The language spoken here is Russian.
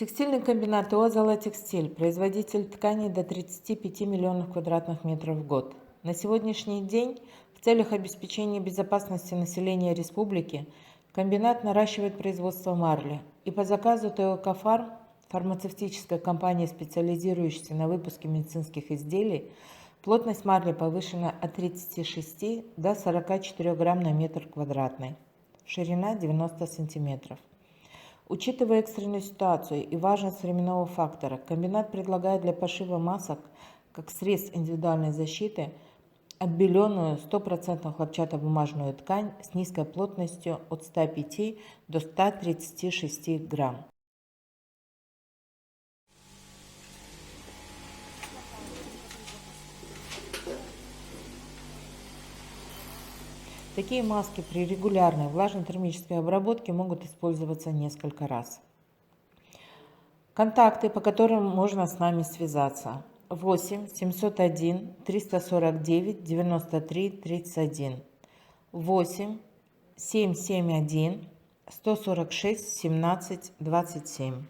Текстильный комбинат ООО «Золотекстиль», производитель тканей до 35 миллионов квадратных метров в год. На сегодняшний день в целях обеспечения безопасности населения республики комбинат наращивает производство марли и по заказу ТО «Кафарм», фармацевтической компании, специализирующейся на выпуске медицинских изделий, плотность марли повышена от 36 до 44 грамм на метр квадратный, ширина 90 сантиметров. Учитывая экстренную ситуацию и важность временного фактора, комбинат предлагает для пошива масок как средств индивидуальной защиты отбеленную 100% хлопчатобумажную ткань с низкой плотностью от 105 до 136 грамм. Такие маски при регулярной влажно-термической обработке могут использоваться несколько раз. Контакты, по которым можно с нами связаться: 8 701 349 93 31, 8 771 146 17 27.